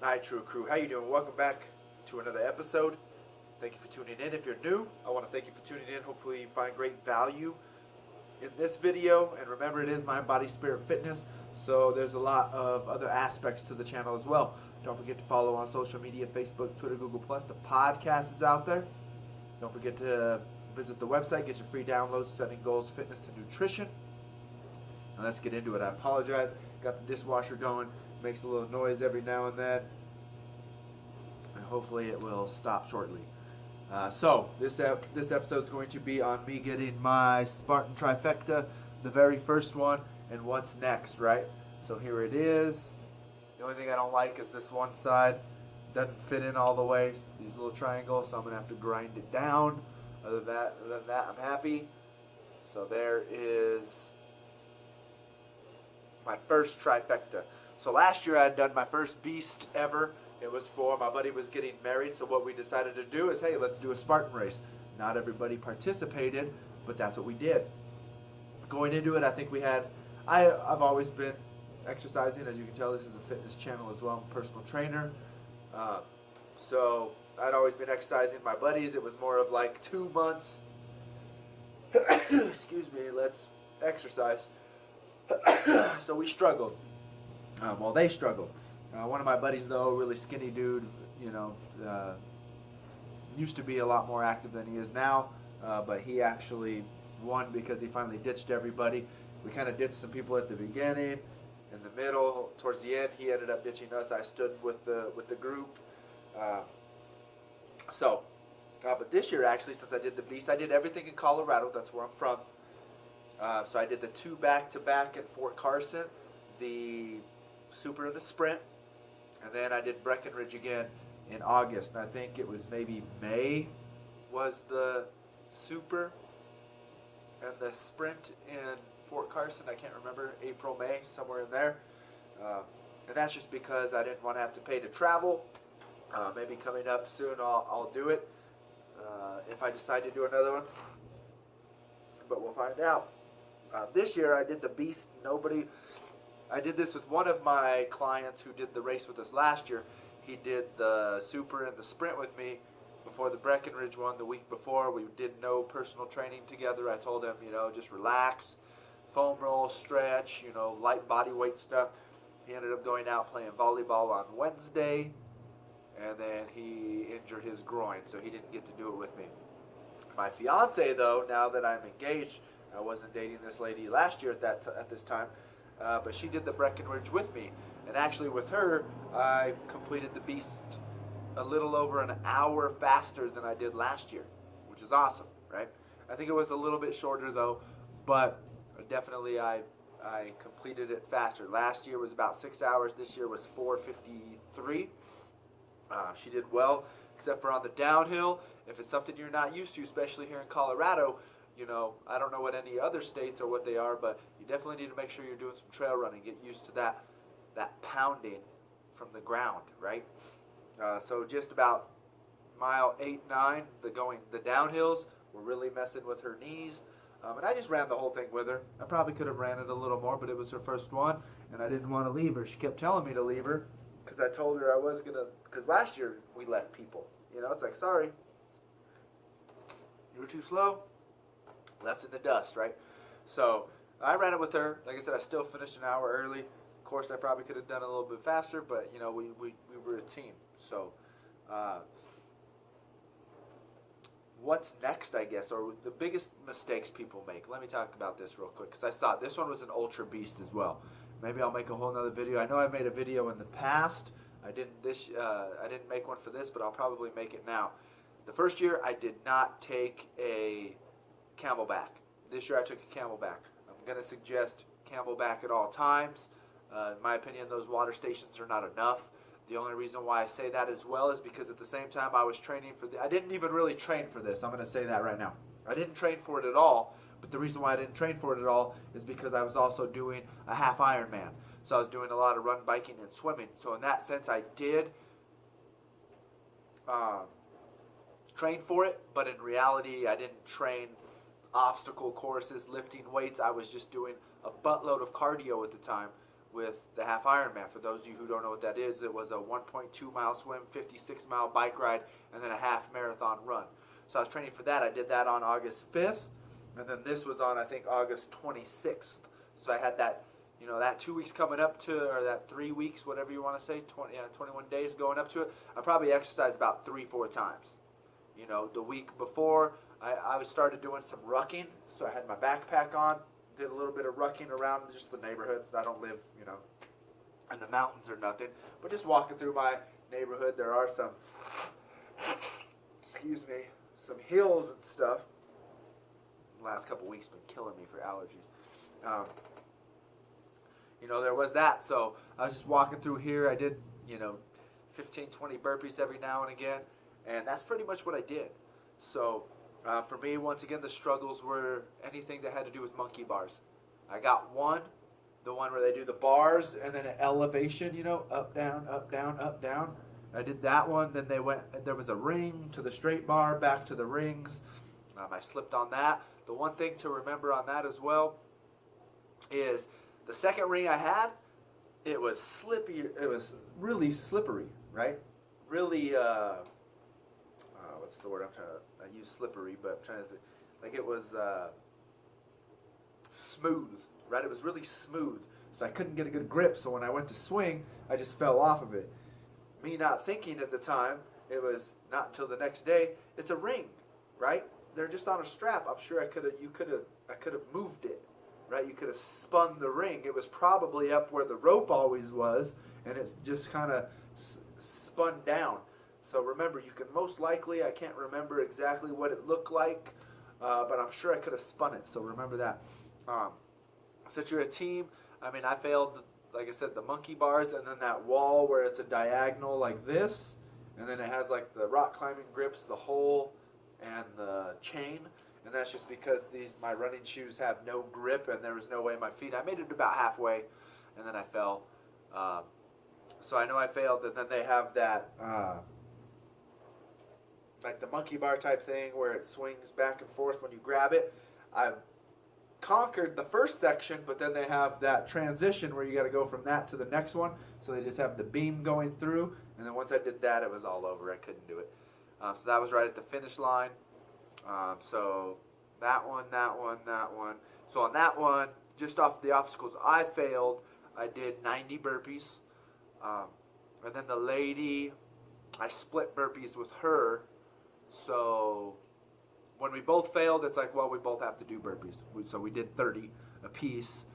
Hi, True Crew. How you doing? Welcome back to another episode. Thank you for tuning in. If you're new, I want to thank you for tuning in. Hopefully you find great value in this video. And remember, it is Mind, Body, Spirit, Fitness. So there's a lot of other aspects to the channel as well. Don't forget to follow on social media, Facebook, Twitter, Google+. The podcast is out there. Don't forget to visit the website, get your free downloads, Setting Goals, Fitness, and Nutrition. Now let's get into it. I apologize. Got the dishwasher going. Makes a little noise every now and then. And hopefully it will stop shortly. So this episode is going to be on me getting my Spartan Trifecta, the very first one, and what's next, right? So here it is. The only thing I don't like is this one side doesn't fit in all the way, these little triangles, so I'm going to have to grind it down. Other than that, I'm happy. So there is my first trifecta. So last year I had done my first beast ever. It was for my buddy was getting married, so what we decided to do is, hey, let's do a Spartan race. Not everybody participated, but that's what we did. Going into it, I think we had, I've always been exercising. As you can tell, this is a fitness channel as well. I'm a personal trainer. So I'd always been exercising. My buddies, it was more of like 2 months. Excuse me, let's exercise. So we struggled. Well, they struggled. One of my buddies, though, really skinny dude, used to be a lot more active than he is now, but he actually won because he finally ditched everybody. We kind of ditched some people at the beginning, in the middle, towards the end. He ended up ditching us. I stood with the group. But this year, actually, since I did the beast, I did everything in Colorado. That's where I'm from. So I did the 2 back-to-back at Fort Carson, the Super and the Sprint, and then I did Breckenridge again in August. And I think it was maybe May was the Super, and the Sprint in Fort Carson, I can't remember, April, May, somewhere in there. And that's just because I didn't want to have to pay to travel. Maybe coming up soon I'll do it if I decide to do another one. But we'll find out. This year I did the beast. I did this with one of my clients who did the race with us last year. He did the Super and the Sprint with me before the Breckenridge one the week before. We did no personal training together. I told him, just relax, foam roll, stretch, light body weight stuff. He ended up going out playing volleyball on Wednesday, and then he injured his groin, so he didn't get to do it with me. My fiance, though, now that I'm engaged, I wasn't dating this lady last year at this time, but she did the Breckenridge with me. And actually with her, I completed the beast a little over an hour faster than I did last year, which is awesome, right? I think it was a little bit shorter, though, but definitely I completed it faster. Last year was about 6 hours. This year was 4:53. She did well, except for on the downhill. If it's something you're not used to, especially here in Colorado, I don't know what any other states or what they are, but you definitely need to make sure you're doing some trail running. Get used to that pounding from the ground, right? So just about mile 8, 9, the downhills were really messing with her knees. And I just ran the whole thing with her. I probably could have ran it a little more, but it was her first one, and I didn't want to leave her. She kept telling me to leave her because I told her I was going to, because last year we left people. It's like, sorry, you were too slow. Left in the dust, right? So I ran it with her. Like I said, I still finished an hour early. Of course, I probably could have done a little bit faster, but we were a team. So what's next, I guess, or the biggest mistakes people make? Let me talk about this real quick, because I saw this one was an ultra beast as well. Maybe I'll make a whole nother video. I know I made a video in the past. I didn't make one for this, but I'll probably make it now. The first year I did not take a Camelback. This year I took a Camelback. I'm going to suggest Camelback at all times. In my opinion, those water stations are not enough. The only reason why I say that as well is because at the same time I was training for I didn't even really train for this. I'm going to say that right now. I didn't train for it at all, but the reason why I didn't train for it at all is because I was also doing a half Ironman. So I was doing a lot of run, biking, and swimming. So in that sense, I did train for it, but in reality, I didn't train obstacle courses, lifting weights. I was just doing a buttload of cardio at the time, with the half Ironman. For those of you who don't know what that is, it was a 1.2 mile swim, 56 mile bike ride, and then a half marathon run. So I was training for that. I did that on August 5th, and then this was on, I think, August 26th. So I had that, that 2 weeks coming up to, or that 3 weeks, whatever you want to say, 21 days going up to it. I probably exercised about 3-4 times. The week before, I started doing some rucking. So I had my backpack on, did a little bit of rucking around just the neighborhoods. I don't live, in the mountains or nothing, but just walking through my neighborhood. There are some, some hills and stuff. The last couple weeks been killing me for allergies. There was that. So I was just walking through here. I did, 15, 20 burpees every now and again, and that's pretty much what I did. So for me, once again, the struggles were anything that had to do with monkey bars. I got the one where they do the bars and then an elevation, up, down, up, down, up, down. I did that one. Then there was a ring to the straight bar, back to the rings. I slipped on that. The one thing to remember on that as well is the second ring I had, it was slippy. It was really slippery, right? Really, what's the word I'm trying to, I use slippery, but I'm trying to think, like it was smooth, right? It was really smooth, so I couldn't get a good grip, so when I went to swing, I just fell off of it. Me not thinking at the time, it was not until the next day, it's a ring, right? They're just on a strap. I'm sure I could have moved it, right? You could have spun the ring. It was probably up where the rope always was, and it's just kind of spun down. So remember, you can most likely, I can't remember exactly what it looked like, but I'm sure I could have spun it. So remember that. Since you're a team, I failed, like I said, the monkey bars, and then that wall where it's a diagonal like this, and then it has like the rock climbing grips, the hole, and the chain. And that's just because my running shoes have no grip, and there was no way my feet. I made it about halfway, and then I fell. So I know I failed, and then they have that, like the monkey bar type thing where it swings back and forth when you grab it. I've conquered the first section, but then they have that transition where you got to go from that to the next one. So they just have the beam going through, and then once I did that, it was all over. I couldn't do it. So that was right at the finish line. So that one. So on that one, just off the obstacles I failed, I did 90 burpees. And then the lady, I split burpees with her. So when we both failed, it's like, well, we both have to do burpees. So we did 30 apiece.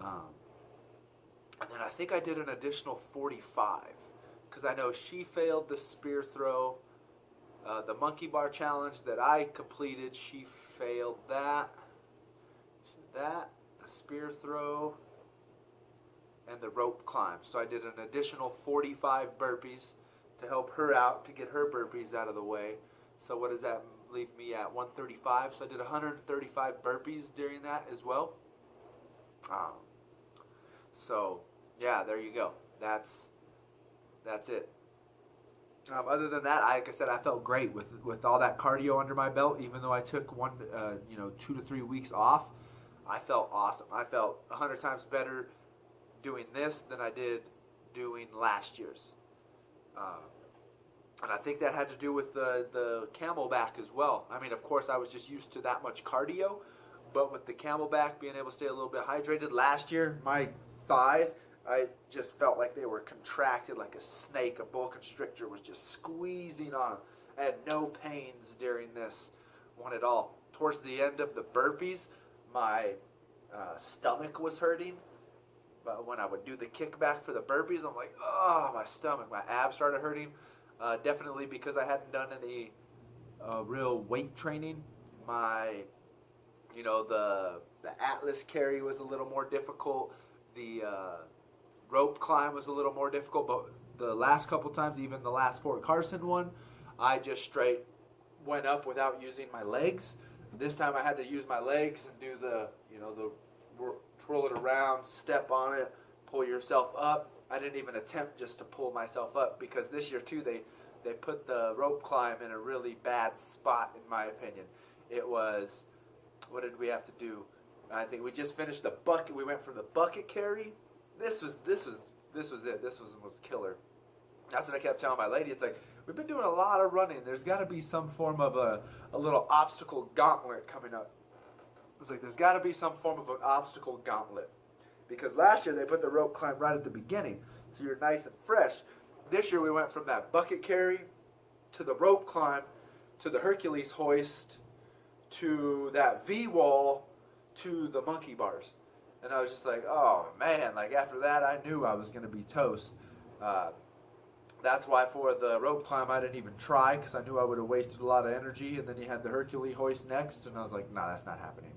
And then I think I did an additional 45 because I know she failed the spear throw. The monkey bar challenge that I completed, she failed that. The spear throw, and the rope climb. So I did an additional 45 burpees to help her out, to get her burpees out of the way. So what does that leave me at? 135. So I did 135 burpees during that as well. So yeah, there you go. That's it. Other than that, like I said, I felt great with all that cardio under my belt. Even though I took 2 to 3 weeks off, I felt awesome. I felt 100 times better doing this than I did doing last year's. And I think that had to do with the camelback as well. Of course, I was just used to that much cardio, but with the camelback, being able to stay a little bit hydrated. Last year, my thighs, I just felt like they were contracted like a snake. A boa constrictor was just squeezing on them. I had no pains during this one at all. Towards the end of the burpees, my stomach was hurting. But when I would do the kickback for the burpees, I'm like, oh, my stomach, my abs started hurting. Definitely because I hadn't done any real weight training. The Atlas carry was a little more difficult. The rope climb was a little more difficult, but the last couple times, even the last Fort Carson one, I just straight went up without using my legs. This time I had to use my legs and do the twirl it around, step on it, pull yourself up. I didn't even attempt just to pull myself up because this year too they put the rope climb in a really bad spot in my opinion. It was, what did we have to do? I think we just finished the bucket. We went from the bucket carry this was it. This was killer. That's what I kept telling my lady. It's like, we've been doing a lot of running. There's got to be some form of a little obstacle gauntlet coming up. It's like, there's got to be some form of an obstacle gauntlet. Because last year they put the rope climb right at the beginning, so you're nice and fresh. This year we went from that bucket carry to the rope climb to the Hercules hoist to that V-wall to the monkey bars. And I was just like, oh man, like after that I knew I was going to be toast. That's why for the rope climb I didn't even try, because I knew I would have wasted a lot of energy. And then you had the Hercules hoist next, and I was like, nah, that's not happening.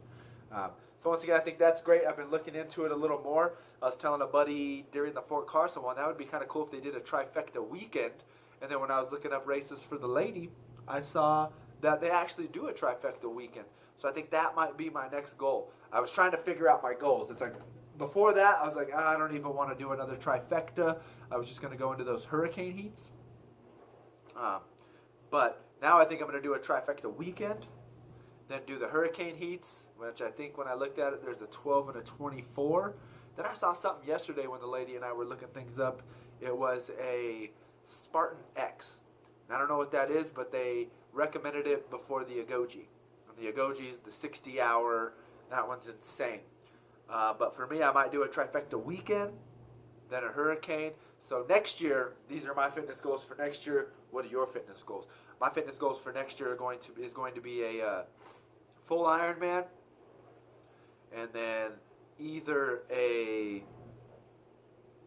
So once again, I think that's great. I've been looking into it a little more. I was telling a buddy during the Fort Carson one, that would be kind of cool if they did a trifecta weekend. And then when I was looking up races for the lady, I saw that they actually do a trifecta weekend. So I think that might be my next goal. I was trying to figure out my goals. It's like, before that, I was like, I don't even want to do another trifecta. I was just going to go into those hurricane heats. But now I think I'm going to do a trifecta weekend, then do the hurricane heats, which I think when I looked at it, there's a 12 and a 24. Then I saw something yesterday when the lady and I were looking things up. It was a Spartan X. And I don't know what that is, but they recommended it before the Agogi. And the Agogi is the 60-hour. That one's insane. But for me, I might do a trifecta weekend, then a hurricane. So next year, these are my fitness goals for next year. What are your fitness goals? My fitness goals for next year is going to be a full Ironman, and then either a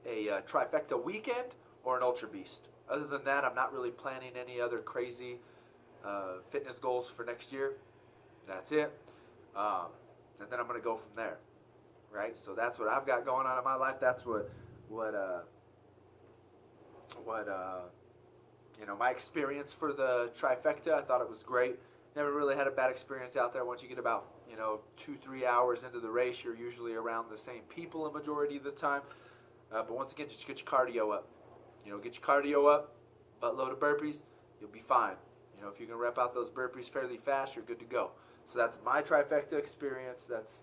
trifecta weekend or an Ultra Beast. Other than that, I'm not really planning any other crazy fitness goals for next year. That's it. And then I'm going to go from there. Right? So that's what I've got going on in my life. That's what my experience for the trifecta, I thought it was great. Never really had a bad experience out there. Once you get about 2-3 hours into the race, you're usually around the same people a majority of the time. But once again, just get your cardio up. Get your cardio up, buttload of burpees, you'll be fine. If you can rep out those burpees fairly fast, you're good to go. So that's my trifecta experience. That's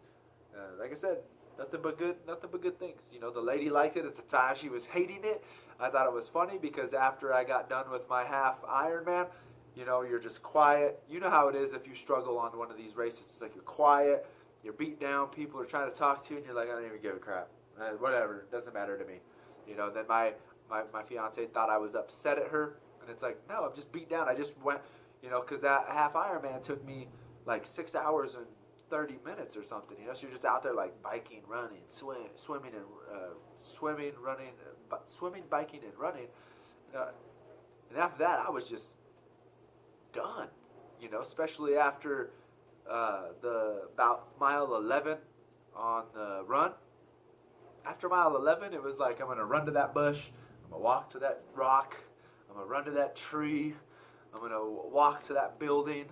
like I said, nothing but good things. The lady liked it at the time. She was hating it. I thought it was funny because after I got done with my half Ironman, you're just quiet. You know how it is if you struggle on one of these races. It's like you're quiet, you're beat down, people are trying to talk to you, and you're like, I don't even give a crap. Whatever, it doesn't matter to me. Then my fiance thought I was upset at her, and it's like, no, I'm just beat down. I just went, because that half Ironman took me like 6 hours and 30 minutes or something. So you're just out there like biking, running, swimming, biking, and running. And after that, I was just done. Especially after about mile 11 on the run. After mile 11, it was like, I'm going to run to that bush, I'm going to walk to that rock, I'm going to run to that tree, I'm going to walk to that building.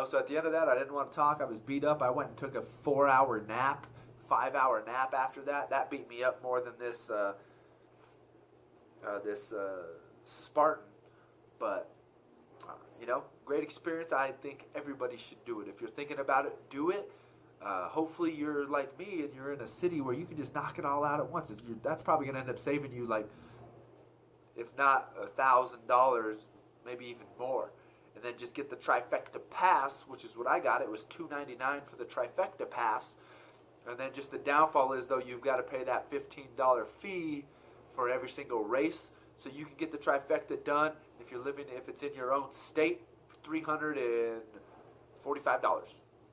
So at the end of that, I didn't want to talk. I was beat up. I went and took a 4-hour nap, 5-hour nap after that. That beat me up more than this Spartan. But, great experience. I think everybody should do it. If you're thinking about it, do it. Hopefully you're like me and you're in a city where you can just knock it all out at once. That's probably going to end up saving you, like, if not $1,000, maybe even more. And then just get the trifecta pass, which is what I got. It was $2.99 for the trifecta pass. And then just the downfall is, though, you've got to pay that $15 fee for every single race. So you can get the trifecta done if it's in your own state, for $345.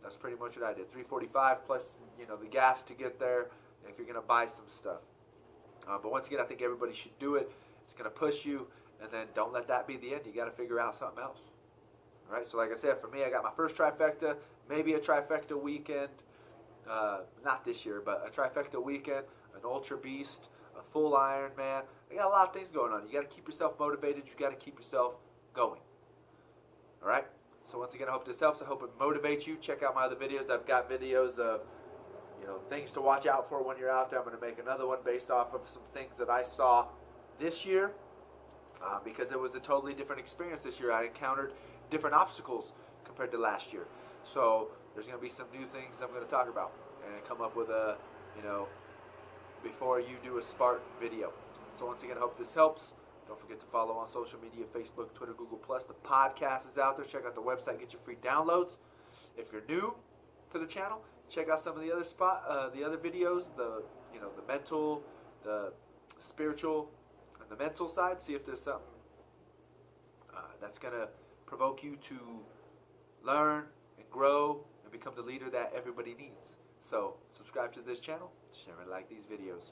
That's pretty much what I did. $345 plus, the gas to get there if you're going to buy some stuff. But once again, I think everybody should do it. It's going to push you. And then don't let that be the end. You got to figure out something else. All right, so like I said, for me, I got my first trifecta, maybe a trifecta weekend, not this year, but a trifecta weekend, an Ultra Beast, a full Ironman. I got a lot of things going on. You got to keep yourself motivated. You got to keep yourself going. All right, so once again, I hope this helps. I hope it motivates you. Check out my other videos. I've got videos of things to watch out for when you're out there. I'm going to make another one based off of some things that I saw this year. Because it was a totally different experience this year. I encountered different obstacles compared to last year. So there's going to be some new things I'm going to talk about and come up with before you do a Spartan video. So once again, I hope this helps. Don't forget to follow on social media, Facebook, Twitter, Google+. The podcast is out there. Check out the website, get your free downloads. If you're new to the channel, check out some of the other videos, the mental, the spiritual, and the mental side. See if there's something that's gonna provoke you to learn and grow and become the leader that everybody needs. So subscribe to this channel, share and like these videos.